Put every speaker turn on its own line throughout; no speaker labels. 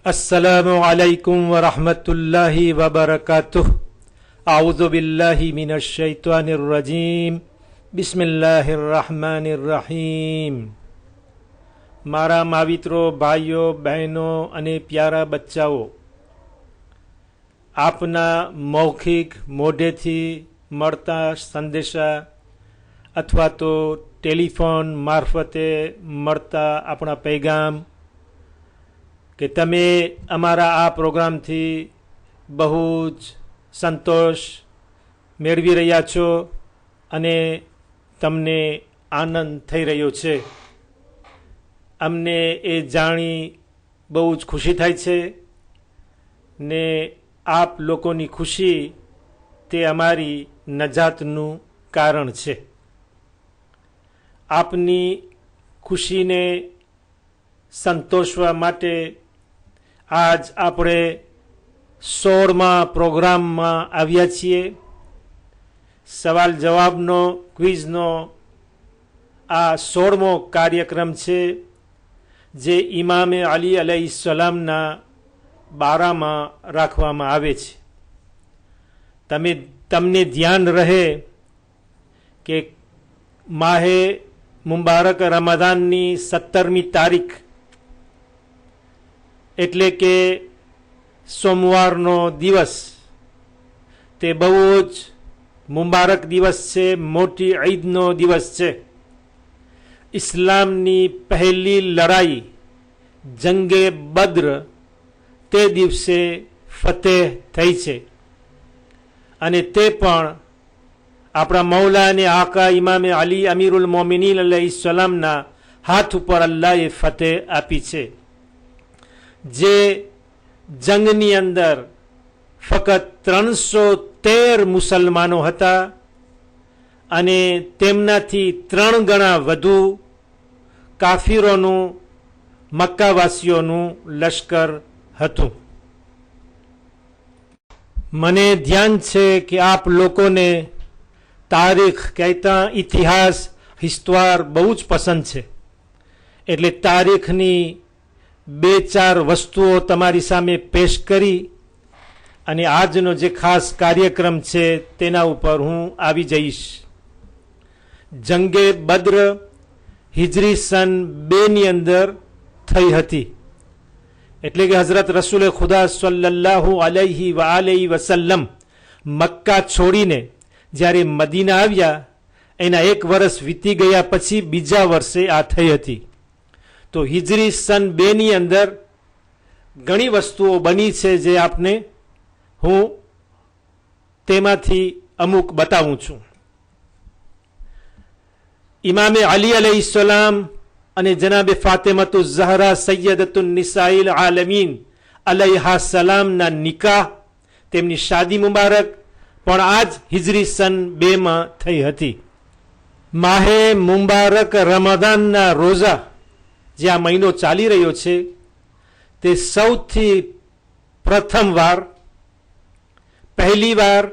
अस्सलामु अलैकुम वरहमतुल्लाहि वबरकातुह। आऊज़ु बिल्लाहि मिनश शैतानिर रजीम। बिस्मिल्लाहिर रहमानिर रहीम। મારા માવિત્રો, ભાઈઓ, બહેનો અને પ્યારા બચ્ચાઓ, આપના મૌખિક મોઢેથી મળતા સંદેશા અથવા તો ટેલિફોન મારફતે મળતા આપણા પૈગામ કે તમે અમારા આ પ્રોગ્રામથી બહુ જ સંતોષ મેળવી રહ્યા છો અને તમને આનંદ થઈ રહ્યો છે, અમને એ જાણી બહુ જ ખુશી થાય છે ને આપ લોકોની ખુશી તે અમારી નજાતનું કારણ છે. આપની ખુશીને સંતોષવા માટે આજ આપણે 16મા પ્રોગ્રામમાં આવ્યા છીએ. સવાલ જવાબનો ક્વિઝનો આ 16મો કાર્યક્રમ છે જે ઇમામે અલી અલૈહિસ્સલામના બારામાં રાખવામાં આવે છે. તમને ધ્યાન રહે કે માહે મુબારક રમઝાનની 17મી તારીખ એટલે કે સોમવારનો દિવસ તે બહુ જ મુબારક દિવસ છે, મોટી ઈદનો દિવસ છે. ઇસ્લામની પહેલી લડાઈ જંગે બદ્ર તે દિવસે ફતેહ થઈ છે અને તે પણ આપણા મૌલા અને આકા ઇમામે અલી અમીરુલ મોમિનીન અલૈહિસ્સલામના હાથ ઉપર અલ્લાહે ફતેહ આપી છે. જે જંગની અંદર ફક્ત 313 મુસલમાનો હતા અને તેમનાથી 3 ગણા વધુ કાફીરોનું મક્કાવાસીઓનું લશ્કર હતું. મને ધ્યાન છે કે આપ લોકોને તારીખ કહેતા ઇતિહાસ હિસ્ટ્વાર બહુ જ પસંદ છે, એટલે તારીખની 2-4 વસ્તુઓ તમારી સામે પેશ કરી અને આજનો જે ખાસ કાર્યક્રમ છે તેના ઉપર હું આવી જઈશ. જંગે બદ્ર હિજરી સન 2ની અંદર થઈ હતી, એટલે કે હઝરત રસૂલ ખુદા સલ્લલ્લાહુ અલૈહિ વ આલિહિ વસલ્લમ મક્કા છોડીને જ્યારે મદીના આવ્યા એના 1 વર્ષ વીતી ગયા પછી બીજા વર્ષે આ થઈ હતી. તો હિજરી સન 2ની અંદર ઘણી વસ્તુઓ બની છે જે આપને હું તેમાંથી અમુક બતાવું છું. ઇમામે અલી અલૈહિસ્સલામ અને જનાબે ફાતિમતુ ઝહરા સૈયદતુન નિસાઈલ આલમીન અલૈહા સલામના નિકાહ, તેમની શાદી મુબારક પણ આજ હિજરી સન 2માં થઈ હતી. માહે મુબારક રમઝાનના રોઝા જે આ મહિનો ચાલી રહ્યો છે તે સૌથી પહેલી વાર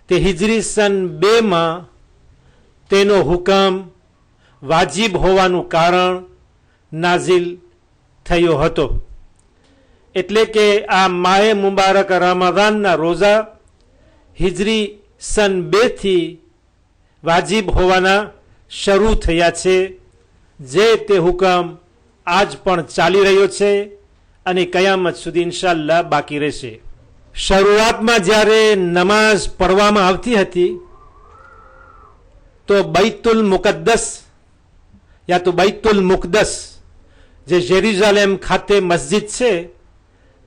તે હિજરી સન 2માં તેનો હુકમ વાજિબ હોવાનું કારણ નાઝિલ થયો હતો. એટલે કે આ માહે મુબારક રમઝાનના રોઝા હિજરી સન 2થી વાજિબ હોવાના શરૂ થયા છે, જે તે હુકમ આજ પણ ચાલી રહ્યો છે અને કયામત સુધી ઇન્શાઅલ્લાહ બાકી રહેશે. શરૂઆતમાં જ્યારે નમાઝ પઢવામાં આવતી હતી તો બૈતુલ મુકદ્દસ યા તો બૈતુલ મુકદ્દસ જે જેરુઝલેમ ખાતે મસ્જિદ છે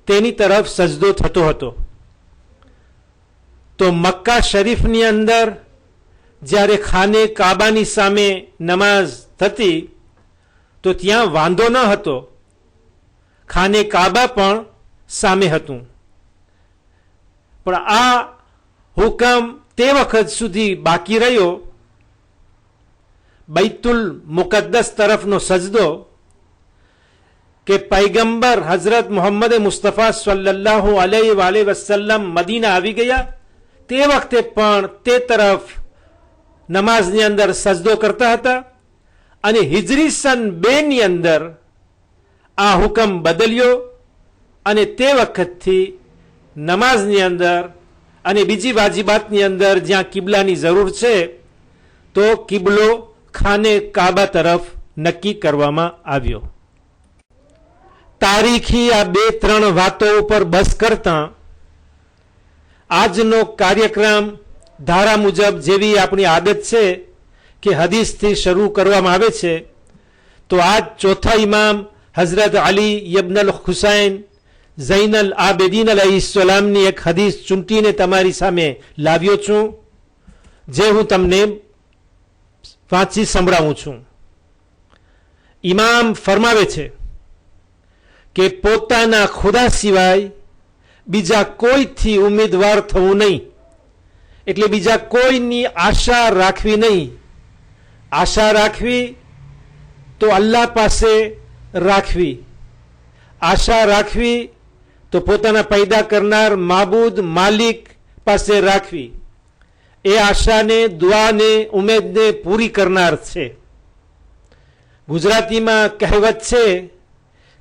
તેની તરફ સજદો થતો હતો. તો મક્કા શરીફની અંદર જ્યારે ખાને કાબાની સામે નમાઝ થતી તો ત્યાં વાંધો ન હતો, ખાને કાબા પણ સામે હતું. પણ આ હુકમ તે વખત સુધી બાકી રહ્યો બૈતુલ મુકદ્દસ તરફનો સજદો કે પૈગંબર હઝરત મોહમ્મદ મુસ્તફા સલ્લલ્લાહુ અલૈહિ વસલ્લમ મદીના આવી ગયા તે વખતે પણ તે તરફ નમાઝની અંદર સજદો કરતા હતા અને હિજરી સન 2 ની અંદર આ હુકમ બદલ્યો અને તે વખતથી નમાઝની અંદર અને બીજી વાજીબાતની અંદર જ્યાં કિબલાની જરૂર છે તો કિબલો ખાને કાબા તરફ નક્કી કરવામાં આવ્યો. તારીખી આ 2-3 વાતો ઉપર બસ કરતા આજનો કાર્યક્રમ ધારા મુજબ જેવી આપણી આદત છે કે હદીસથી શરૂ કરવામાં આવે છે, તો આજ ચોથા ઇમામ હઝરત અલી ઇબ્ન અલ હુસૈન ઝૈનલ આબેદીન અલૈહિસ્સલામની એક હદીસ ચૂંટીને તમારી સામે લાવ્યો છું, જે હું તમને વાંચી સંભળાવું છું. ઇમામ ફરમાવે છે કે પોતાના ખુદા સિવાય બીજા કોઈથી ઉમેદવાર થવું નહીં, એટલે બીજા કોઈની આશા રાખવી નહીં. આશા રાખવી તો અલ્લાહ પાસે રાખવી, આશા રાખવી તો પોતાના પેદા કરનાર માબૂદ માલિક પાસે રાખવી. એ આશાને, દુઆને, ઉમેદને પૂરી કરનાર છે. ગુજરાતીમાં કહેવત છે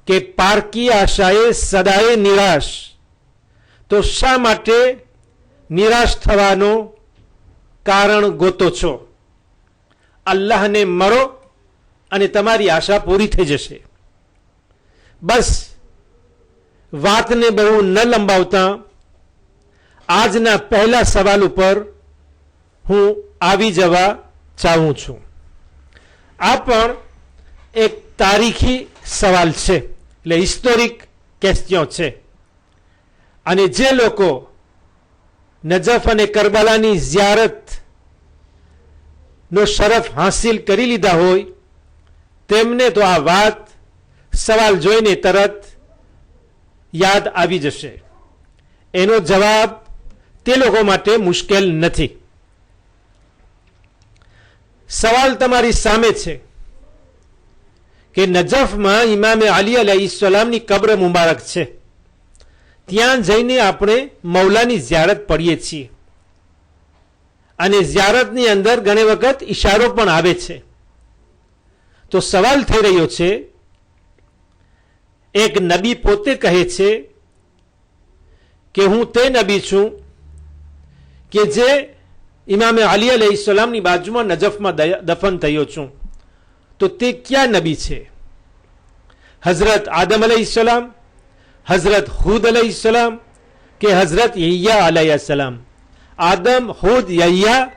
કે પારકી આશાએ સદાય નિરાશ. તો શા માટે નિરાશ થવાનો કારણ ગોતો છો? અલ્લાહને મરો અને તમારી આશા પૂરી થઈ જશે. બસ વાતને બહુ ન લંબાવતા આજના પહેલા સવાલ ઉપર હું આવી જવા ચાહું છું. આ પણ એક તારીખી સવાલ છે, એટલે હિસ્ટોરિક ક્વેશ્ચન છે. અને જે લોકો નજફ અને કરબલાની ઝિયારત નો શરફ હાસિલ કરી લીધા હોય તેમને તો આ વાત સવાલ જોઈને તરત યાદ આવી જશે. એનો જવાબ તે લોકો માટે મુશ્કેલ નથી. સવાલ તમારી સામે છે કે નજફમાં ઇમામે અલી અલૈહિસ્સલામની કબ્ર મુબારક છે. ત્યાં જઈને આપણે મૌલાની ઝિયારત પડીએ છીએ અને ઝિયારતની અંદર ઘણી વખત ઈશારો પણ આવે છે. તો સવાલ થઈ રહ્યો છે, એક નબી પોતે કહે છે કે હું તે નબી છું કે જે ઇમામે અલી અલૈહિસ્સલામની બાજુમાં નજફમાં દફન થયો છું. તો તે ક્યાં નબી છે? હઝરત આદમ અલૈહિસ્સલામ, હઝરત હુદ અલૈહિસ્સલામ કે હઝરત યહ્યા અલૈહિસ્સલામ? આદમ, હુદ, યહ્યા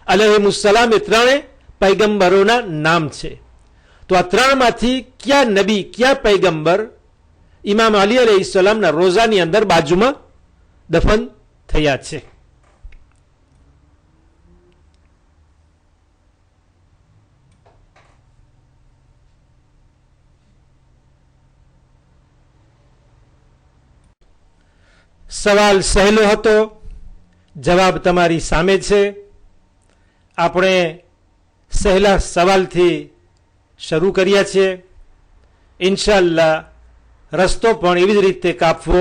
અલૈહિસ્સલામ એ ત્રણે પૈગંબરોના નામ છે. તો આ ત્રણમાંથી ક્યાં નબી, ક્યાં પૈગંબર ઇમામ અલી અલૈહિસ્સલામના રોઝાની અંદર બાજુમાં દફન થયા છે? સવાલ સહેલો હતો, જવાબ તમારી સામે છે. આપણે સહેલા સવાલથી શરૂ કર્યા છીએ. ઇન્શાઅલ્લાહ રસ્તો પણ એવી જ રીતે કાપવો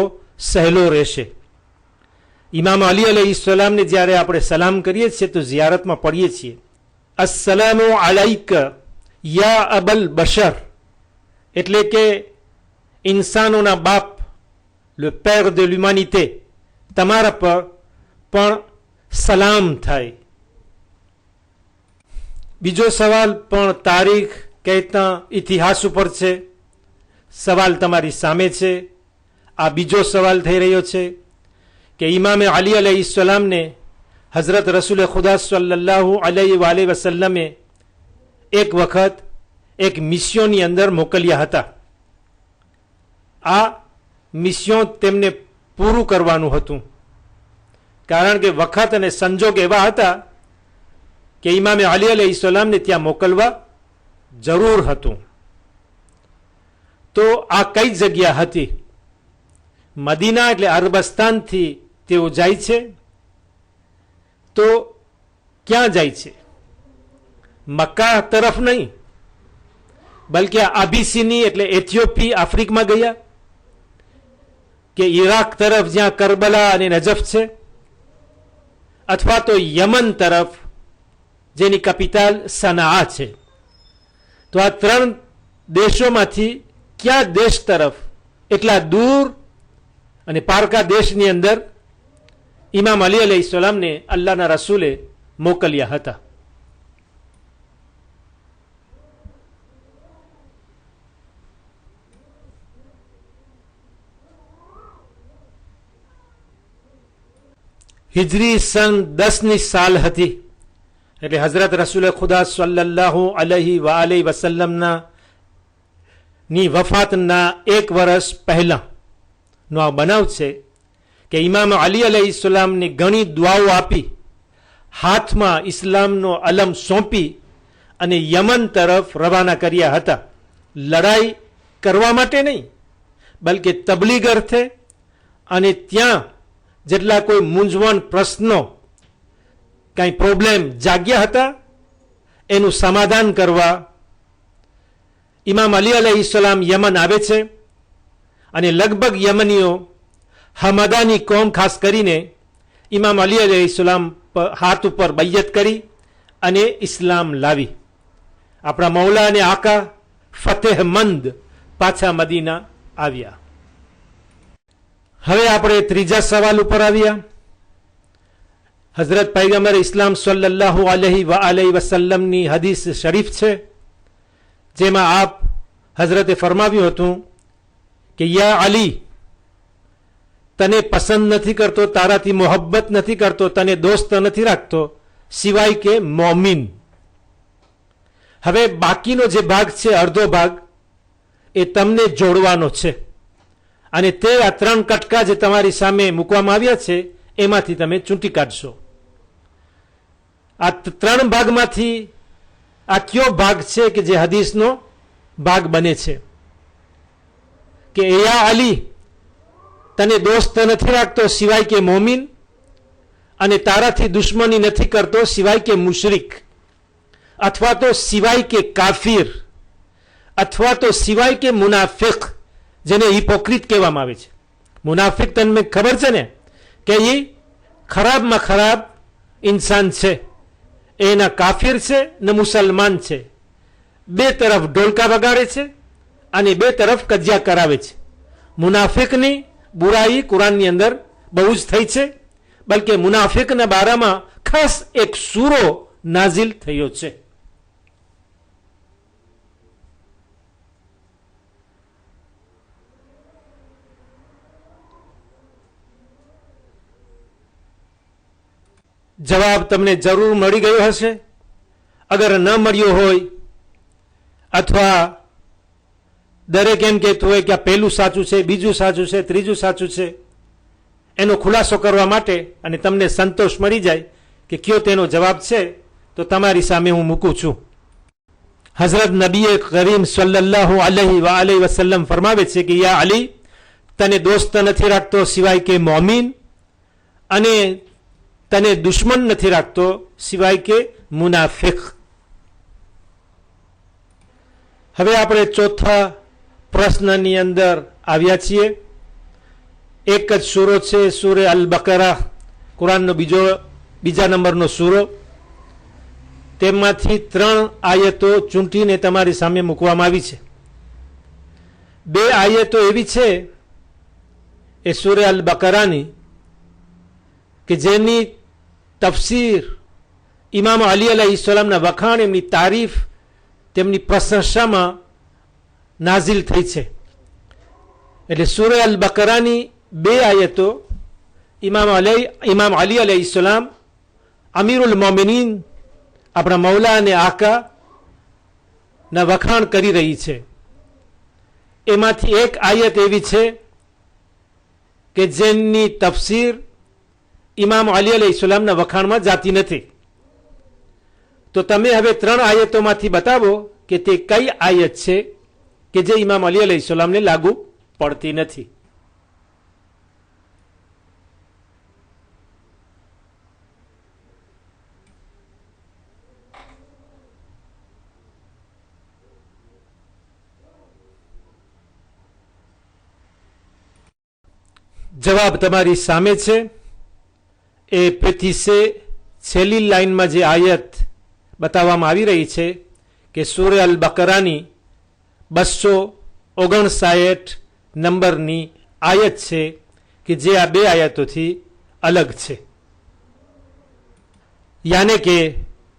સહેલો રહેશે. ઇમામ અલી અલૈહિસ્સલામને જ્યારે આપણે સલામ કરીએ છીએ તો ઝિયારતમાં પડીએ છીએ અસ્સલામુ અલૈક યા અબલ બશર, એટલે કે ઇન્સાનોના બાપ, le père de l'humanité, તમારા પર પણ સલામ થાય. બીજો સવાલ પણ તારીખ કહેતા ઇતિહાસ ઉપર છે. સવાલ તમારી સામે છે. આ બીજો સવાલ થઈ રહ્યો છે કે ઇમામે અલી અલૈહિસ્સલામને હઝરત રસૂલ ખુદા સલ્લલ્લાહુ અલૈહિ વસલ્લમે એક વખત એક મિશનની અંદર મોકલ્યા હતા. આ મિશન તેમને પૂરું કરવાનું હતું, કારણ કે વખત અને સંજોગ એવા હતા કે ઇમામે અલી અલૈહિસ્સલામને ત્યાં મોકલવા જરૂર હતું. તો આ કઈ જગ્યા હતી? મદીના એટલે અરબસ્તાનથી તેઓ જાય છે. તો ક્યાં જાય છે? મક્કા તરફ નહીં, બલકે આબિસિની એટલે એથિયોપી, આફ્રિકામાં ગયા કે ઈરાક તરફ જ્યાં કરબલા અને નજફ છે, અથવા તો યમન તરફ જેની કેપિટલ સનાઆ છે. તો આ ત્રણ દેશોમાંથી ક્યાં દેશ તરફ, એટલા દૂર અને પારકા દેશની અંદર ઇમામ અલી અલૈહિસ્સલામને અલ્લાહના રસૂલે મોકલ્યા હતા. હિજરી સન 10ની સાલ હતી, એટલે હઝરત રસૂલ ખુદા સલ્લલ્લાહુ અલૈહિ વસલ્લમના ની વફાતના 1 વર્ષ પહેલાંનો આ બનાવ છે કે ઇમામ અલી અલૈહિસ્સલામની ઘણી દુઆઓ આપી, હાથમાં ઇસ્લામનો અલમ સોંપી અને યમન તરફ રવાના કર્યા હતા. લડાઈ કરવા માટે નહીં, બલકે તબલીગ અર્થે, અને ત્યાં જેટલા કોઈ મૂંઝવણ પ્રશ્નો, કાંઈ પ્રોબ્લેમ જાગ્યા હતા એનું સમાધાન કરવા ઇમામ અલી અલૈહિસ્સલામ યમન આવે છે. અને લગભગ યમનીઓ હમદાની કોમ ખાસ કરીને ઇમામ અલી અલૈહિસ્સલામ હાથ ઉપર બૈયત કરી અને ઇસ્લામ લાવી. આપણા મૌલા અને આકા ફતેહમંદ પાછા મદીના આવ્યા. હવે આપણે ત્રીજા સવાલ ઉપર આવ્યા. હઝરત પૈગંબર ઇસ્લામ સલ્લલ્લાહુ અલૈહિ વસલ્લમની હદીસ શરીફ છે, જેમાં આપ હઝરતે ફરમાવ્યું હતું કે યા અલી, તને પસંદ નથી કરતો, તારાથી મોહબ્બત નથી કરતો, તને દોસ્ત નથી રાખતો સિવાય કે મોમિન. હવે બાકીનો જે ભાગ છે, અડધો ભાગ, એ તમને જોડવાનો છે, અને તે આ 3 કટકા જે તમારી સામે મૂકવામાં આવ્યા છે એમાંથી તમે ચૂંટી કાઢશો. આ 3 ભાગમાંથી આ કયો ભાગ છે કે જે હદીસનો ભાગ બને છે? કે યા અલી, તને દોસ્ત નથી રાખતો સિવાય કે મોમિન, અને તારાથી દુશ્મની નથી કરતો સિવાય કે મુશરિક, અથવા તો સિવાય કે કાફિર, અથવા તો સિવાય કે મુનાફિક, જેને હિપોક્રિટ કહેવામાં આવે છે. મુનાફિક તને ખબર છે ને કે એ ખરાબમાં ખરાબ ઇન્સાન છે, એના કાફિર છે ને મુસલમાન છે, બે તરફ ઢોલકા વગાડે છે અને બે તરફ કજિયા કરાવે છે. મુનાફિકની બુરાઈ કુરાનની અંદર બહુ જ થઈ છે, બલકે મુનાફિકના બારામાં ખાસ એક સૂરો નાઝિલ થયો છે. જવાબ તમને જરૂર મળી ગયો હશે. અગર ન મળ્યો હોય, અથવા દરેક એમ કહેતું હોય કે આ પહેલું સાચું છે, બીજું સાચું છે, ત્રીજું સાચું છે, એનો ખુલાસો કરવા માટે અને તમને સંતોષ મળી જાય કે કયો તેનો જવાબ છે, તો તમારી સામે હું મૂકું છું. હઝરત નબી કરીમ સલ્લલ્લાહુ અલૈહિ વસલ્લમ ફરમાવે છે કે યા અલી, તને દોસ્ત નથી રાખતો સિવાય કે મોમિન, અને તને દુશ્મન નથી રાખતો સિવાય કે મુનાફિક. હવે આપણે ચોથા પ્રશ્નની અંદર આવ્યા છીએ. એક જ સૂરો છે, સૂરે અલ બકરા, કુરાનનો બીજા નંબરનો સૂરો. તેમાંથી 3 આયતો ચૂંટીને તમારી સામે મૂકવામાં આવી છે. 2 આયતો એવી છે એ સૂરે અલ બકરાની કે જેની તફસીર ઇમામ અલી અલૈહિસ્સલામના વખાણ, એમની તારીફ, તેમની પ્રશંસામાં નાઝિલ થઈ છે. એટલે સૂરે અલ બકરાની 2 આયતો ઇમામ અલી અલૈહિસ્સલામ અમીરુલ મોમિનીન, આપણા મૌલા અને આકા ના વખાણ કરી રહી છે. એમાંથી એક આયત એવી છે કે જેની તફસીર ઇમામ અલી અલૈહિસ્સલામના વખાણમાં જાતી નથી. તો તમે હવે 3 આયતોમાંથી બતાવો કે તે કઈ આયત છે કે જે ઇમામ અલી અલૈહિસ્સલામને લાગુ પડતી નથી. જવાબ તમારી સામે છે. એ પેથી છેલ્લી લાઈનમાં જે આયત બતાવવામાં આવી રહી છે કે સૂરે અલ બકરાની 259 નંબરની આયત છે કે જે આ બે આયતોથી અલગ છે. યાને કે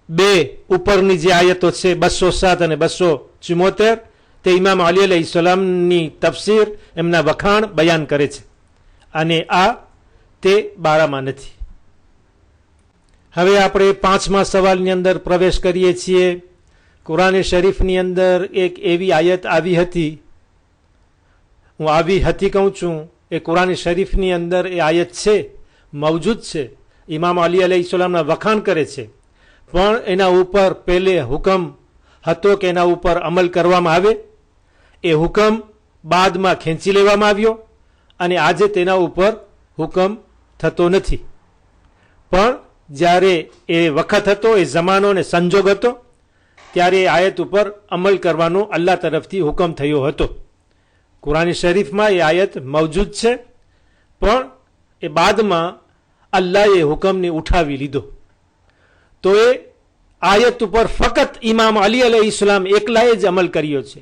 બે ઉપરની જે આયતો છે 207 અને 274 તે ઇમામ અલી અલૈહિસ્સલામની તફસીર, એમના વખાણ બયાન કરે છે, અને આ તે બારામાં નથી. હવે આપણે 5મા સવાલની અંદર પ્રવેશ કરીએ છીએ. કુરાન શરીફની અંદર એક એવી આયત આવી હતી, હું આવી હતી કહું છું, એ કુરાન શરીફની અંદર એ આયત છે, મૌજૂદ છે, ઇમામ અલી અલૈહિસ્સલામના વખાણ કરે છે, પણ એના ઉપર પહેલે હુકમ હતો કે એના ઉપર અમલ કરવામાં આવે. એ હુકમ બાદમાં ખેંચી લેવામાં આવ્યો અને આજે તેના ઉપર હુકમ થતો નથી. પણ જ્યારે એ વખત હતો, એ જમાનો અને સંજોગ હતો, ત્યારે એ આયત ઉપર અમલ કરવાનો અલ્લાહ તરફથી હુકમ થયો હતો. કુરાન શરીફમાં એ આયત મૌજૂદ છે, પણ એ બાદમાં અલ્લાહે હુકમને ઉઠાવી લીધો. તો એ આયત ઉપર ફક્ત ઇમામ અલી અલૈહિસ્સલામ એકલાએ જ અમલ કર્યો છે.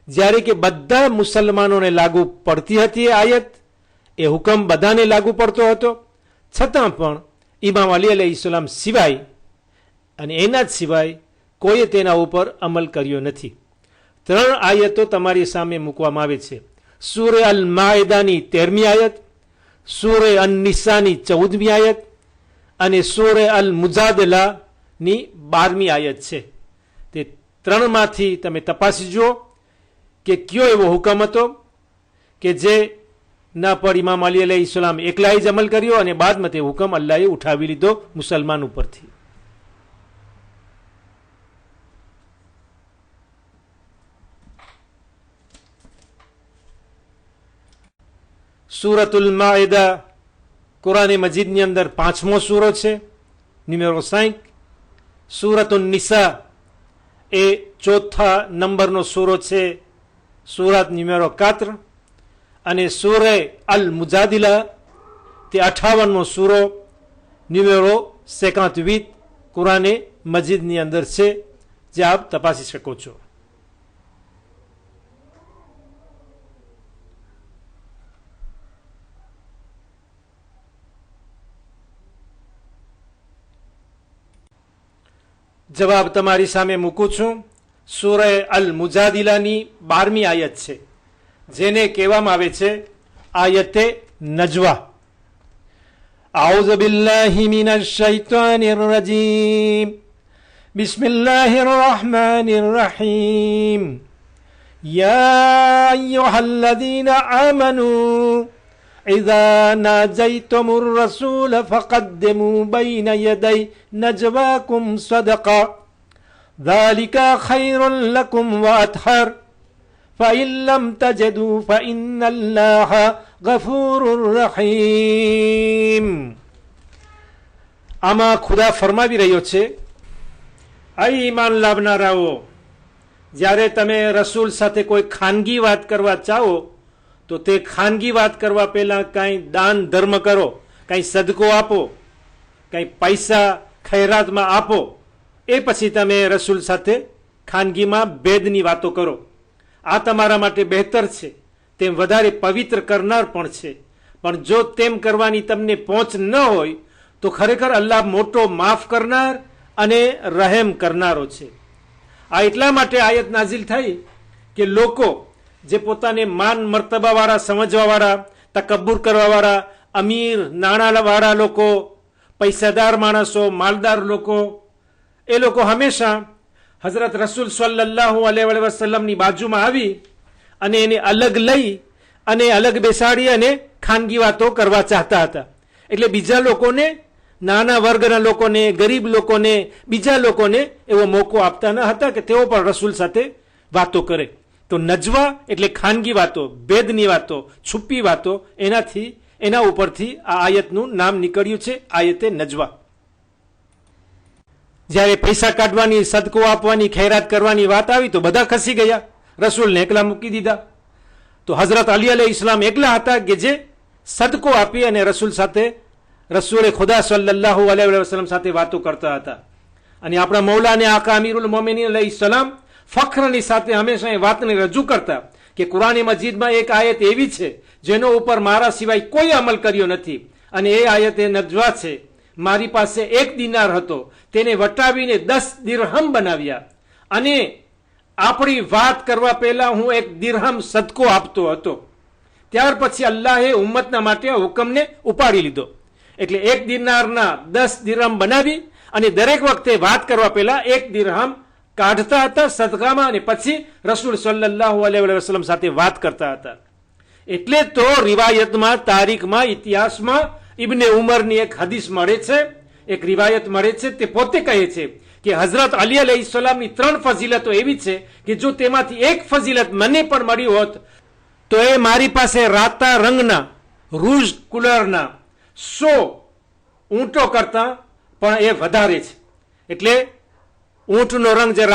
જ્યારે કે બધા મુસલમાનોને લાગુ પડતી હતી એ આયત, એ હુકમ બધાને લાગુ પડતો હતો, છતાં પણ ઇમામ અલી અલૈહિસ્સલામ સિવાય અને એના જ સિવાય કોઈએ તેના ઉપર અમલ કર્યો નથી. 3 આયતો તમારી સામે મૂકવામાં આવે છે. સૂરે અલ માઇદાની 13મી આયત, સૂરે અન નિસાની 14મી આયત અને સૂરે અલ મુજાદલાની 12મી આયત છે. તે 3માંથી તમે તપાસી જુઓ કે કયો એવો હુકમ હતો કે જે ના પર ઇમામ અલી અલૈહિસ્સલામ એકલાએ જ અમલ કર્યો અને બાદમાં તે હુકમ અલ્લાહે ઉઠાવી લીધો મુસલમાન ઉપરથી. સૂરતુલ માઇદા કુરાન મજીદની અંદર 5મો સૂરો છે, નંબર 5. સૂરતુન નિસા એ 4થા નંબરનો સૂરો છે, સૂરત નંબર 4. અને સૂરે અલ મુજાદિલા તે 58મો સૂરો, નંબર 58 કુરાન મજીદની અંદર છે, જે આપ તપાસી શકો છો. જવાબ તમારી સામે મૂકું છું. સૂરે અલ મુજાદિલાની 12મી આયત છે, જેને કહેવામાં આવે છે આયતે નજવા. આઉઝુ બિલ્લાહિ મિનશ શૈતાનિર રજીમ. બિસ્મિલ્લાહિર રહમાનિર રહીમ. યા અય્યુહલ્લઝીના આમનૂ إذا ناجيتم الرسول فقدموا بين يدي نجواكم صدقة ذلك خير لكم وأطهر فإن لم تجدوا فإن الله غفور رحيم. આમાં ખુદા ફરમાવી રહ્યો છે, આ ઈમાન લાવનારાઓ, જ્યારે તમે રસૂલ સાથે કોઈ ખાનગી વાત કરવા ચાહો તો તે ખાનગી વાત કરવા પહેલાં કાંઈ દાન ધર્મ કરો, કાંઈ સદકો આપો, કાંઈ પૈસા ખૈરાતમાં આપો, એ પછી તમે રસૂલ સાથે ખાનગીમાં ભેદની વાતો કરો. આ તમારા માટે બહેતર છે, તેમ વધારે પવિત્ર કરનાર પણ છે. પણ જો તેમ કરવાની તમને પહોંચ ન હોય તો ખરેખર અલ્લાહ મોટો માફ કરનાર અને રહેમ કરનારો છે. આ એટલા માટે આયત નાઝિલ થઈ કે લોકો જે પોતાને માન મર્તબાવાળા સમજવાવાળા, તકબ્બુર કરવાવાળા, અમીર નાણાંવાળા લોકો, પૈસાદાર માણસો, માલદાર લોકો, એ લોકો હંમેશા હઝરત રસૂલ સલ્લલ્લાહુ અલૈહિ વસલ્લમની બાજુમાં આવી અને એને અલગ લઈ અને અલગ બેસાડી અને ખાનગી વાતો કરવા ચાહતા હતા. એટલે બીજા લોકોને, નાના વર્ગના લોકોને, ગરીબ લોકોને, બીજા લોકોને એવો મોકો આપતા ન હતા કે તેઓ પણ રસૂલ સાથે વાતો કરે. તો નજવા એટલે ખાનગી વાતો, ભેદની વાતો, છુપી વાતો, એના ઉપરથી આ આયતનું નામ નીકળ્યું છે, આયતે નજવા. જ્યારે પૈસા કાઢવાની, સદકો આપવાની, ખૈરાત કરવાની વાત આવી તો બધા ખસી ગયા, રસૂલને એકલા મૂકી દીધા. તો હઝરત અલી અલૈહિસ્સલામ એકલા હતા કે જે સદકો આપી અને રસૂલ સાથે, રસૂલે ખુદા સલ્લલ્લાહુ અલૈહિ વસલ્લમ સાથે વાતો કરતા હતા. અને આપણા મૌલાને આકા અમીરુલ મોમિનીન અલૈહિસ્સલામ ફખ્રની સાથે હંમેશા એ વાતને રજૂ કરતા કે કુરાન મજીદમાં એક આયત એવી છે જેનો ઉપર મારા સિવાય કોઈ અમલ કર્યો નથી. અને એ આયતે નજવા છે, મારી પાસે 1 દિનાર હતો, તેને વટાવીને 10 દિરહમ બનાવ્યા, અને આપણી વાત કરવા પહેલા હું 1 દિરહમ સદકો આપતો હતો. ત્યાર પછી અલ્લાહે ઉમ્મતના માટે હુકમને ઉપાડી લીધો. એટલે 1 દિનારના 10 દિરહમ બનાવી અને દરેક વખતે વાત કરવા પહેલા 1 દિરહમ કાઢતા હતા સદકામાં, અને પછી રસૂલ સલ્લલ્લાહુ અલૈહિ વસલ્લમ સાથે વાત કરતા હતા. એટલે તો રિવાયતમાં, તારીખમાં, ઇતિહાસમાં ઇબ્ને ઉમરની એક હદીસ મળે છે, એક રિવાયત મળે છે. તે પોતે કહે છે કે હઝરત અલી અલૈહિસ્સલામની 3 ફજીલતો એવી છે કે જો તેમાંથી એક ફજીલત મને પણ મળી હોત તો એ મારી પાસે રાતા રંગના રૂઝ કુલરના 100 ઊંટો કરતા પણ એ વધારે છે. એટલે ઊંટનો રંગ જે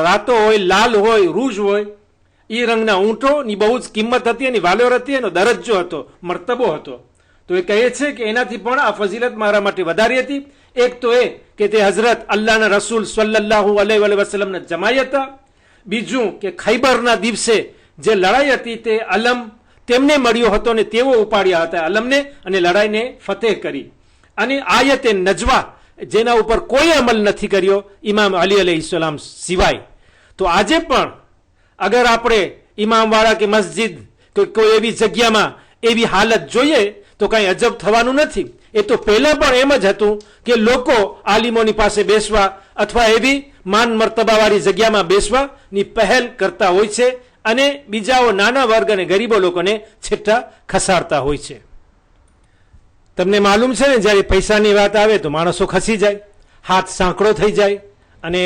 રાતો હોય, લાલ હોય, રૂઝ હોય, એ રંગના ઊંટોની બહુ જ કિંમત હતી, એની વાલોર હતી, એનો દરજ્જો હતો, મર્તબો હતો. તો એ કહે છે કે એનાથી પણ આ ફજીલત મારા માટે વધારી હતી. એક તો એ કે તે હઝરત અલ્લાહના રસૂલ સલ્લલ્લાહુ અલૈહિ વસલ્લમના જમાઈ હતા. બીજું કે ખૈબરના દિવસે જે લડાઈ હતી તે અલમ તેમને મળ્યો હતો અને તેઓ ઉપાડ્યા હતા અલમને, અને લડાઈને ફતેહ કરી. અને આયતે નજવા જેના ઉપર કોઈ અમલ નથી કર્યો ઇમામ અલી અલૈહિસ્સલામ સિવાય. તો આજે પણ અગર આપણે ઇમામવાળા કે મસ્જિદ કે કોઈ એવી જગ્યામાં એવી હાલત જોઈએ તો કાંઈ અજબ થવાનું નથી. એ તો પહેલા પણ એમ જ હતું કે લોકો આલિમોની પાસે બેસવા અથવા એવી માન મર્તબાવાળી જગ્યામાં બેસવાની પહેલ કરતા હોય છે, અને બીજાઓ નાના વર્ગ અને ગરીબો લોકોને છેઠા ખસાડતા હોય છે. તમને માલુમ છે ને, જ્યારે પૈસાની વાત આવે તો માણસો ખસી જાય, હાથ સાંકડો થઈ જાય, અને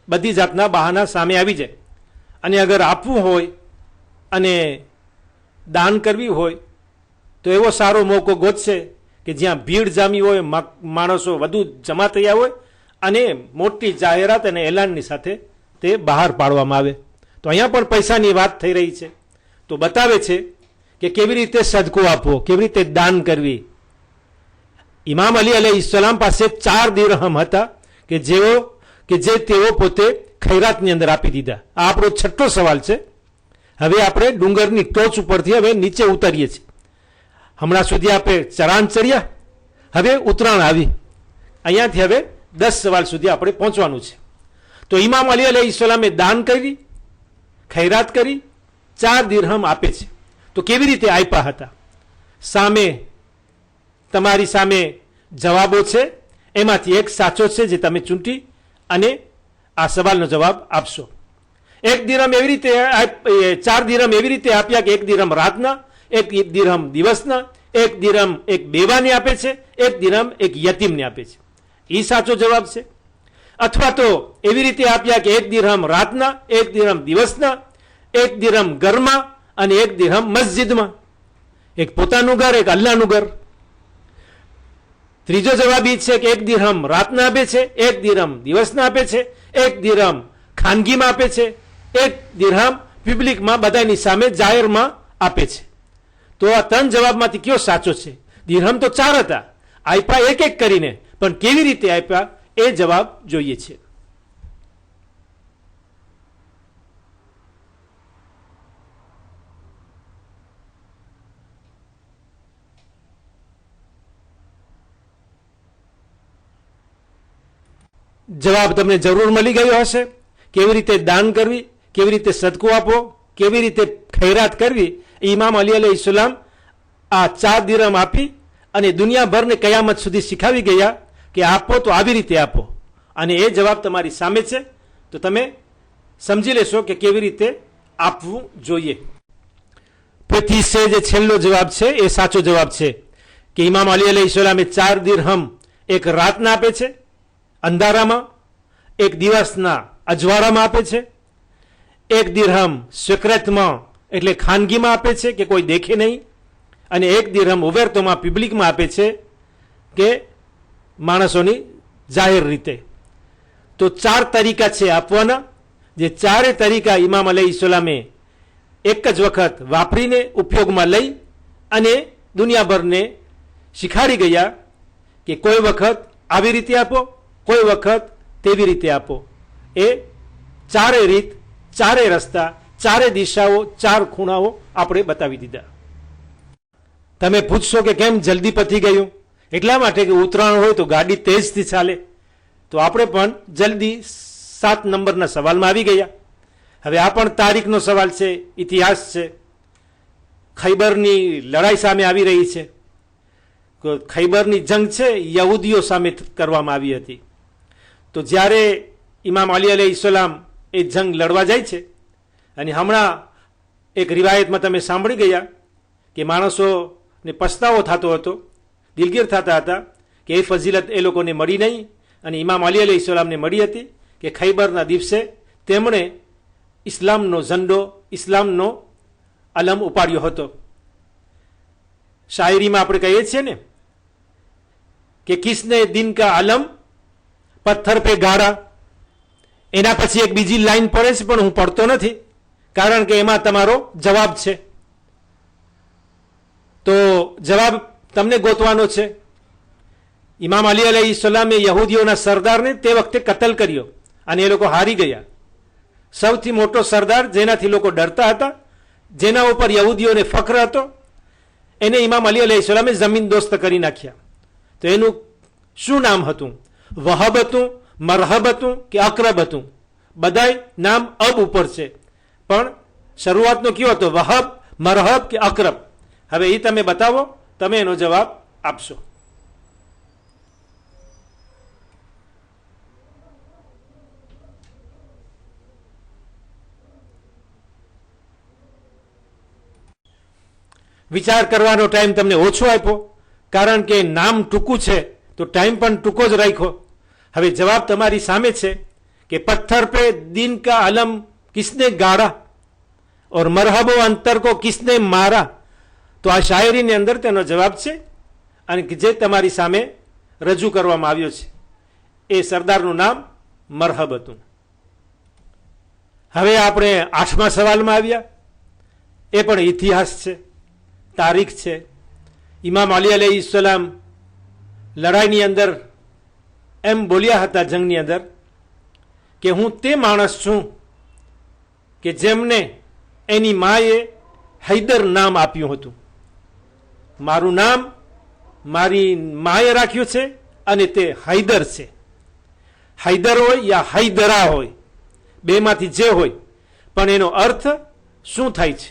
બધી જાતના બહાના સામે આવી જાય. અને અગર આપવું હોય અને દાન કરવી હોય તો એવો સારો મોકો ગોતશે કે જ્યાં ભીડ જામી હોય, માણસો વધુ જમા થયા હોય, અને મોટી જાહેરાત અને એલાનની સાથે તે બહાર પાડવામાં આવે. તો અહીંયા પણ પૈસાની વાત થઈ રહી છે, તો બતાવે છે કે કેવી રીતે સદકો આપવો, કેવી રીતે દાન કરવી. ઇમામ અલી અલૈહિસ્સલામ પાસે 4 દિરહમ હતા કે જે તેઓ પોતે ખૈરાતની અંદર આપી દીધા. આ આપણો 6થો સવાલ છે. હવે આપણે ડુંગરની ટોચ ઉપરથી હવે નીચે ઉતરીએ છીએ. હમણાં સુધી આપણે ચરાન ચડ્યા, હવે ઉતરાણ આવી. અહીંયાથી હવે 10 સવાલ સુધી આપણે પહોંચવાનું છે. તો ઇમામ અલી અલૈહિસ્સલામે દાન કરી, ખૈરાત કરી, 4 દિરહમ આપે છે. તો કેવી રીતે આપ્યા હતા? સામે તમારી સામે જવાબો છે, એમાંથી એક સાચો છે જે તમે ચૂંટી અને આ સવાલનો જવાબ આપશો. 1 દિરહમ એવી રીતે 4 દિરહમ એવી રીતે આપ્યા કે 1 દિરહમ રાતના, 1 દિરહમ દિવસના, 1 દિરહમ એક બેવાને આપે છે, 1 દિરહમ એક યતીમને આપે છે. એ સાચો જવાબ છે. અથવા તો એવી રીતે આપ્યા કે 1 દિરહમ રાતના, 1 દિરહમ દિવસના, 1 દિરહમ ઘરમાં અને 1 દિરહમ મસ્જિદમાં. એક પોતાનું ઘર, એક અલ્લાહનું ઘર. ત્રીજો જવાબ એ છે કે 1 દિરહમ રાતના આપે છે, 1 દિરહમ દિવસના આપે છે, 1 દિરહમ ખાનગીમાં આપે છે, 1 દિરહમ પબ્લિકમાં બધાની સામે જાહેરમાં આપે છે. તો આ 3 જવાબમાંથી કયો સાચો છે? દિરહમ તો 4 હતા, આપ્યા એક એક કરીને, પણ કેવી રીતે આપ્યા એ જવાબ જોઈએ છે. જવાબ તમને જરૂર મળી ગયો હશે. કેવી રીતે દાન કરવી, કેવી રીતે સદકો આપવો, કેવી રીતે ખૈરાત કરવી, ઇમામ અલી અલૈહિસ્સલામ આ 4 દિરહમ આપી અને દુનિયાભરને કયામત સુધી શીખાવી ગયા કે આપો તો આવી રીતે આપો. અને એ જવાબ તમારી સામે છે, તો તમે સમજી લેશો કે કેવી રીતે આપવું જોઈએ. પછી જે છેલ્લો જવાબ છે એ સાચો જવાબ છે કે ઇમામ અલી અલૈહિસ્સલામે 4 દિરહમ એક રાતના આપે છે અંધારામાં, 1 દિવસના અજવાળામાં આપે છે, 1 દિરહમ સિક્રેટમાં એટલે ખાનગીમાં આપે છે કે કોઈ દેખે નહીં, અને 1 દિરહમ ઉવેરતોમાં પબ્લિકમાં આપે છે કે માણસોની જાહેર રીતે. તો 4 તરીકા છે આપવાના, જે 4 તરીકા ઇમામ અલૈહિસ્સલામે એક જ વખત વાપરીને ઉપયોગમાં લઈ અને દુનિયાભરને શીખાડી ગયા કે કોઈ વખત આવી રીતે આપો, કોઈ વખત તેવી રીતે આપો. એ 4 રીત, 4 રસ્તા, 4 દિશાઓ, 4 ખૂણાઓ આપણે બતાવી દીધા. તમે પૂછશો કે કેમ જલ્દી પતી ગયું? એટલા માટે કે ઉતરાણ હોય તો ગાડી તેજથી ચાલે. તો આપણે પણ જલ્દી 7 નંબરના સવાલમાં આવી ગયા. હવે આ પણ તારીખનો સવાલ છે, ઇતિહાસ છે. ખૈબરની લડાઈ સામે આવી રહી છે. ખૈબરની જંગ છે યહૂદીઓ સામે કરવામાં આવી હતી. તો જ્યારે ઇમામ અલી અલૈહિસ્સલામ એ જંગ લડવા જાય છે, અને હમણાં એક રિવાયતમાં તમે સાંભળી ગયા કે માણસોને પસ્તાવો થતો હતો, દિલગીર થતા હતા કે એ ફજીલત એ લોકોને મળી નહીં, અને ઇમામ અલી અલૈહિસ્સલામને મળી હતી કે ખૈબરના દિવસે તેમણે ઇસ્લામનો ઝંડો, ઇસ્લામનો અલમ ઉપાડ્યો હતો. શાયરીમાં આપણે કહીએ છીએ ને કે કિસને દિન કા અલમ પથ્થર પે ગાડા. એના પછી એક બીજી લાઈન પડે છે, પણ હું પડતો નથી, કારણ કે એમાં તમારો જવાબ છે. તો જવાબ તમને ગોતવાનો છે. ઇમામ અલી અલૈહિસ્સલામે યહૂદીઓના સરદારને તે વખતે કતલ કર્યો, અને એ લોકો હારી ગયા. સૌથી મોટો સરદાર, જેનાથી લોકો ડરતા હતા, જેના ઉપર યહૂદીઓને ફખ્ર હતો, એને ઇમામ અલી અલૈહિસ્સલામે જમીન દોસ્ત કરી નાખ્યા. તો એનું શું નામ હતું? વહબ હતું, મરહબ હતું કે અકરબ હતું? બધાય નામ અબ ઉપર છે, પણ શરૂઆતનો કયો હતો? વહબ, મરહબ કે અકરબ? હવે એ તમે બતાવો, તમે એનો જવાબ આપશો. વિચાર કરવાનો ટાઈમ તમને ઓછો આપ્યો, કારણ કે નામ ટૂંકું છે તો ટાઈમ પણ ટૂંકો જ રાખ્યો. હવે જવાબ તમારી સામે છે કે પથ્થર પે દિન કા અલમ કિસને ગાડા ઓર મરહબો અંતર કો કિસને મારા. તો આ શાયરીની અંદર તેનો જવાબ છે, અને જે તમારી સામે રજૂ કરવામાં આવ્યો છે એ સરદારનું નામ મરહબ હતું. હવે આપણે 8મા સવાલમાં આવ્યા. એ પણ ઇતિહાસ છે, તારીખ છે. ઇમામ અલી અલૈહિસ્સલામ લડાઈની અંદર એમ બોલ્યા હતા જંગની અંદર કે હું તે માણસ છું કે જેમને એની માએ હૈદર નામ આપ્યું હતું. મારું નામ મારી માએ રાખ્યું છે, અને તે હૈદર છે. હૈદર હોય યા હૈદરા હોય, બેમાંથી જે હોય, પણ એનો અર્થ શું થાય છે?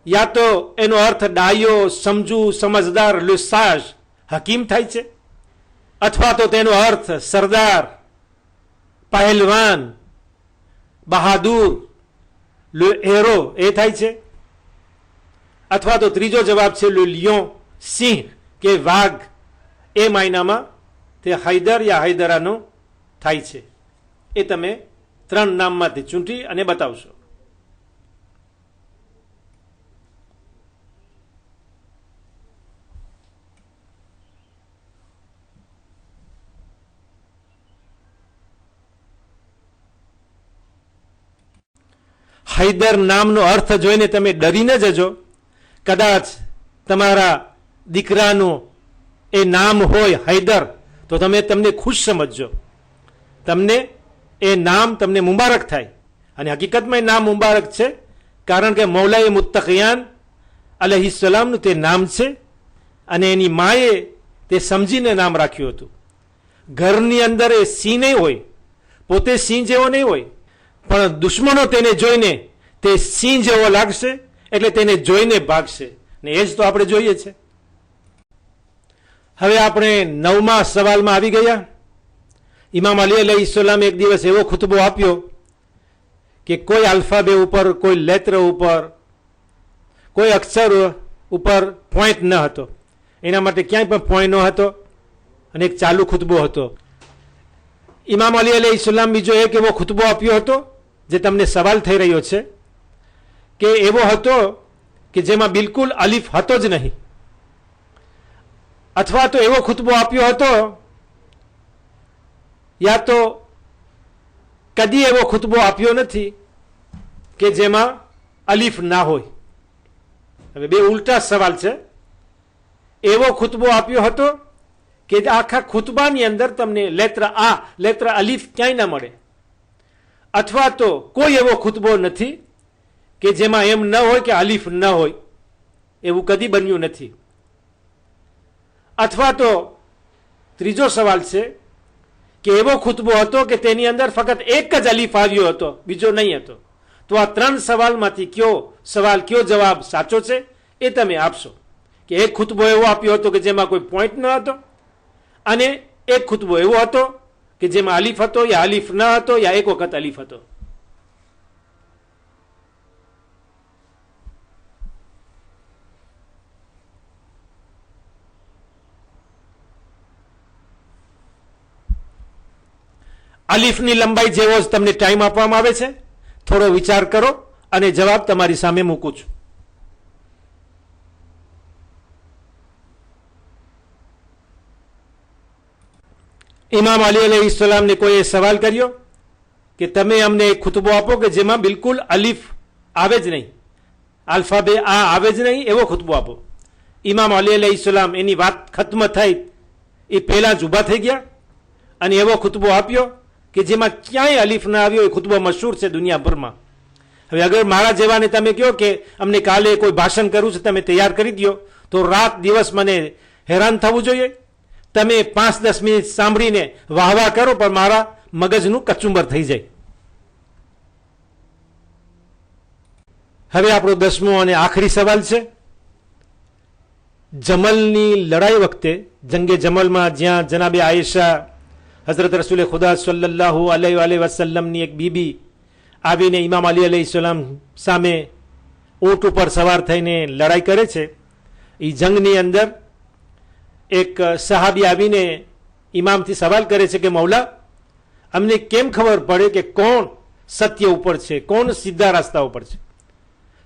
યા તો એનો અર્થ ડાયો, સમજુ, સમજદાર, લુસાજ, હકીમ થાય છે, અથવા તો તેનો અર્થ સરદાર, પહેલવાન, બહાદુર, હેરો એ થાય છે, અથવા તો ત્રીજો જવાબ છે લિયોન, સિંહ કે વાઘ. એ માયનામાં તે હૈદર યા હૈદરાનો થાય છે. એ તમે 3 નામમાંથી ચૂંટી અને બતાવશો. હૈદર નામનો અર્થ જોઈને તમે ડરી ન જજો. કદાચ તમારા દીકરાનું એ નામ હોય હૈદર, તો તમને ખુશ સમજજો. તમને એ નામ તમને મુબારક થાય. અને હકીકતમાં એ નામ મુબારક છે, કારણ કે મૌલાએ મુત્તકિયાન અલૈહિસ્સલામનું તે નામ છે, અને એની માએ તે સમજીને નામ રાખ્યું હતું. ઘરની અંદર એ સિંહ નહીં હોય, પોતે સિંહ જેવો નહીં હોય, પણ દુશ્મનો તેને જોઈને તે સિંહ જેવો લાગશે, એટલે તેને જોઈને ભાગશે. ને એ જ તો આપણે જોઈએ છે. હવે આપણે 9મા સવાલમાં આવી ગયા. ઇમામ અલી અલૈહિસ્સલામ એક દિવસ એવો ખુતબો આપ્યો કે કોઈ આલ્ફાબે ઉપર, કોઈ લેત્ર ઉપર, કોઈ અક્ષર ઉપર પોઈન્ટ ન હતો. એના માટે ક્યાંય પણ પોઈન્ટ ન હતો, અને એક ચાલુ ખુતબો હતો. ઇમામ અલી અલૈહિસ્સલામ બીજો એક એવો ખુતબો આપ્યો હતો, જે તમને સવાલ થઈ રહ્યો છે કે એવો હતો કે જેમાં બિલકુલ અલીફ હતો જ નહીં, અથવા તો એવો ખુતબો આપ્યો હતો, યા તો કદી એવો ખુતબો આપ્યો નથી કે જેમાં અલીફ ના હોય. હવે બે ઉલટા સવાલ છે. એવો ખુતબો આપ્યો હતો કે આખા ખુતબાની અંદર તમને લેત્ર અલીફ ક્યાંય ના મળે, અથવા તો કોઈ એવો ખુતબો નથી કે જેમાં એમ ન હોય કે અલીફ ન હોય. એવું કદી બન્યું નથી. અથવા તો ત્રીજો સવાલ છે કે એવો ખુતબો હતો કે તેની અંદર ફક્ત એક જ અલીફ આવ્યો હતો, બીજો નહીં હતો. તો આ 3 સવાલમાંથી કયો જવાબ સાચો છે એ તમે આપશો. કે એક ખુતબો એવો આપ્યો હતો કે જેમાં કોઈ પોઈન્ટ ન હતો, અને એક ખુતબો એવો હતો કે જેમાં અલીફ હતો, યા અલીફ ન હતો, યા એક વખત અલીફ હતો. અલીફની લંબાઈ જેવો જ તમને ટાઈમ આપવામાં આવે છે. થોડો વિચાર કરો અને જવાબ તમારી સામે મૂકું છું. ઇમામ અલી અલૈહિસ્સલામને કોઈએ સવાલ કર્યો કે તમે અમને એક ખુતબો આપો કે જેમાં બિલકુલ અલીફ આવે જ નહીં, આલ્ફાબે આ આવે જ નહીં, એવો ખુતબો આપો. ઇમામ અલી અલૈહિસ્સલામ એની વાત ખત્મ થઈ એ પહેલા જ ઊભા થઈ ગયા અને એવો ખુતબો આપ્યો કે જેમાં ક્યાંય અલીફ ના આવ્યો. એ ખુતબો મશહૂર છે દુનિયાભરમાં. હવે અગર મારા જેવાને તમે કહો કે અમને કાલે કોઈ ભાષણ કરવું છે, તમે તૈયાર કરી દો, તો રાત દિવસ મને હેરાન થવું જોઈએ. તમે 5-10 મિનિટ સાંભળીને વાહ વાહ કરો, પણ મારા મગજનું કચુંબર થઈ જાય. હવે આપણો 10મો અને આખરી સવાલ છે. જમલની લડાઈ વખતે, જંગે જમલમાં, જ્યાં જનાબે આયેશા હઝરત રસૂલ ખુદા સલ્લલ્લાહુ અલૈહિ વસલ્લમની એક બીબી આવીને ઇમામ અલી અલૈહિસ્સલામ સામે ઊંટ ઉપર સવાર થઈને લડાઈ કરે છે. એ જંગની અંદર એક સહાબી આવીને ઇમામથી સવાલ કરે છે કે મૌલા, અમને કેમ ખબર પડે કે કોણ સત્ય ઉપર છે, કોણ સીધા રસ્તા ઉપર છે?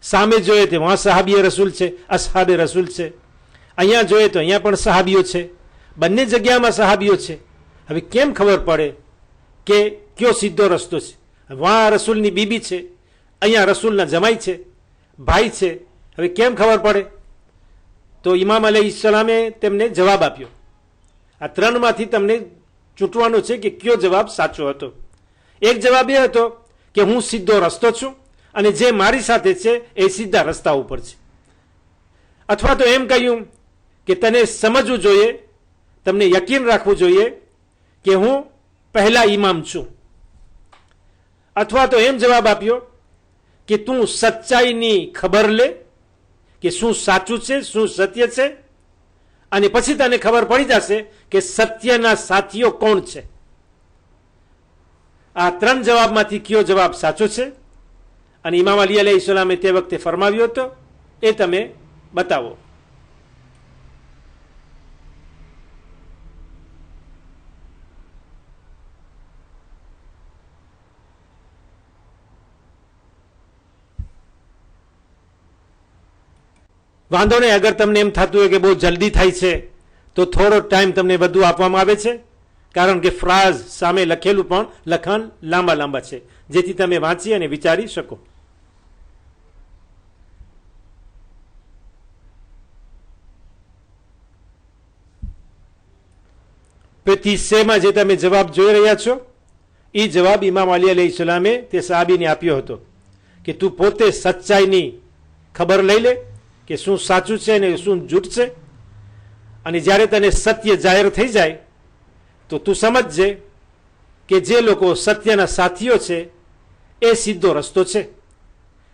સામે જોઈએ તો વહાં સહાબીએ રસૂલ છે, અસહાબે રસૂલ છે. અહીંયા જોઈએ તો અહીંયા પણ સહાબીઓ છે. બંને જગ્યામાં સહાબીઓ છે. હવે કેમ ખબર પડે કે કયો સીધો રસ્તો છે? વહાં રસૂલની બીબી છે, અહીંયા રસૂલના જમાઈ છે, ભાઈ છે. હવે કેમ ખબર પડે? તો ઇમામ અલૈહિસ્સલામે તેમને જવાબ આપ્યો. આ 3માંથી તમને ચૂંટવાનો છે કે કયો જવાબ સાચો હતો. એક જવાબ એ હતો કે હું સીધો રસ્તો છું અને જે મારી સાથે છે એ સીધા રસ્તા ઉપર છે. અથવા તો એમ કહ્યું કે તને સમજવું જોઈએ, તમને યકીન રાખવું જોઈએ કે હું પહેલા ઇમામ છું. અથવા તો એમ જવાબ આપ્યો કે તું સચ્ચાઈની ખબર લે કે શું સાચું છે, શું સત્ય છે, અને પછી તને ખબર પડી જશે કે સત્યના સાથીઓ કોણ છે. આ 3 જવાબમાંથી કયો જવાબ સાચો છે અને ઇમામ અલી અલૈહિસ્સલામે તે વખતે ફરમાવ્યો હતો, એ તમે બતાવો. વાંધો નહીં, અગર તમને એમ થતું હોય કે બહુ જલ્દી થાય છે તો થોડો ટાઈમ તમને વધુ આપવામાં આવે છે, કારણ કે ફ્રાઝ સામે લખેલું પણ લખાણ લાંબા છે, જેથી તમે વાંચી અને વિચારી શકો. માં જે તમે જવાબ જોઈ રહ્યા છો એ જવાબ ઇમામ અલી અલૈહિસ્સલામે તે સહાબીને આપ્યો હતો કે તું પોતે સચ્ચાઈની ખબર લઈ લે કે શું સાચું છે અને શું જૂઠ છે, અને જ્યારે તને સત્ય જાહેર થઈ જાય તો તું સમજજે કે જે લોકો સત્યના સાથીઓ છે એ સીધો રસ્તો છે.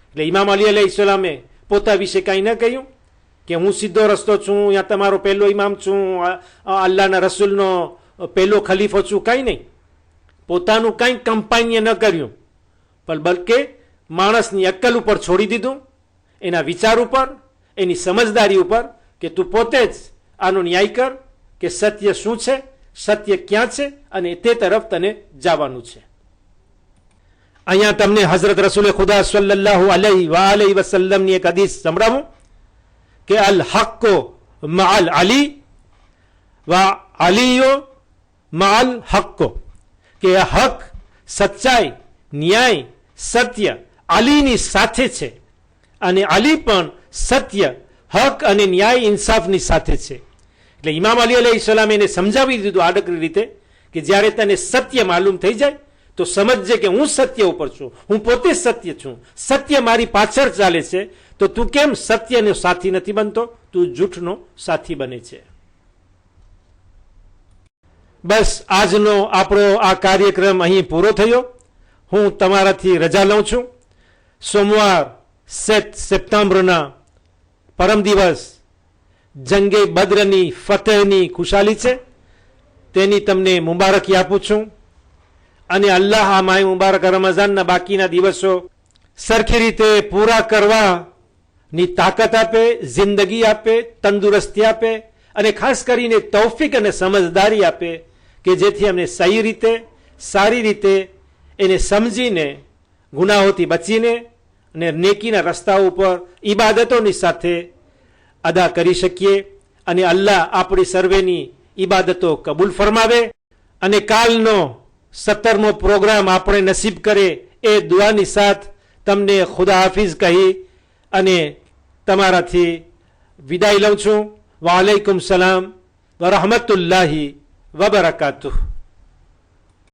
એટલે ઇમામ અલી અલૈહિસ્સલામે પોતા વિશે કાંઈ ન કહ્યું કે હું સીધો રસ્તો છું, યા તમારો પહેલો ઇમામ છું, અલ્લાહના રસૂલનો પહેલો ખલીફો છું, કાંઈ નહીં. પોતાનું કાંઈ કમ્પાઇન્ય ન કર્યું, પણ બલકે માણસની અક્કલ ઉપર છોડી દીધું, એના વિચાર ઉપર, એની સમજદારી ઉપર, કે તું પોતે જ આનો ન્યાય કર કે સત્ય શું છે, સત્ય ક્યાં છે, અને તે તરફ તને જવાનું છે. અહીંયા તમને હઝરત રસૂલ ખુદા સલ્લલ્લાહુ અલૈહિ વસલ્લમની એક હદીસ સંભળાવું કે અલ હક્કો મઅલ અલી વા અલીયો મઅલ હક્કો, કે હક, સચ્ચાઈ, ન્યાય, સત્ય અલીની સાથે છે, અને અલી પણ સત્ય, હક અને ન્યાય, ઇન્સાફની સાથે છે. એટલે ઇમામ અલી અલૈહિસ્સલામ એને સમજાવી દીધું આડકરી રીતે કે જ્યારે તને સત્ય માલુમ થઈ જાય તો સમજજે કે હું સત્ય ઉપર છું, હું પોતે જ સત્ય છું, સત્ય મારી પાછળ ચાલે છે. તો તું કેમ સત્યનો સાથી નથી બનતો? તું જૂઠનો સાથી બને છે. બસ આજનો આપણો આ કાર્યક્રમ અહીં પૂરો થયો. હું તમારાથી રજા લઉં છું. સોમવાર 7 સપ્ટેમ્બરના પરમ દિવસ જંગે બદ્રની ફતહની ખુશાલી છે, તેની તમને મુબારકી આપું છું. અને અલ્લાહ આ માય મુબારક રમઝાનના બાકીના દિવસો સરખી રીતે પૂરા કરવાની તાકાત આપે, જિંદગી આપે, તંદુરસ્તી આપે અને ખાસ કરીને તૌફીક અને સમજદારી આપે કે જેથી અમને સહી રીતે, સારી રીતે એને સમજીને, ગુનાહોથી બચીને અને નેકીના રસ્તા ઉપર ઈબાદતોની સાથે અદા કરી શકીએ. અને અલ્લાહ આપણી સર્વેની ઈબાદતો કબૂલ ફરમાવે અને કાલનો 17મો પ્રોગ્રામ આપણે નસીબ કરે એ દુઆની સાથ તમને ખુદા હાફિઝ કહી અને તમારાથી વિદાય લઉં છું. વાલેકુમ સલામ વરહમતુલ્લાહી વબરકાતુહ.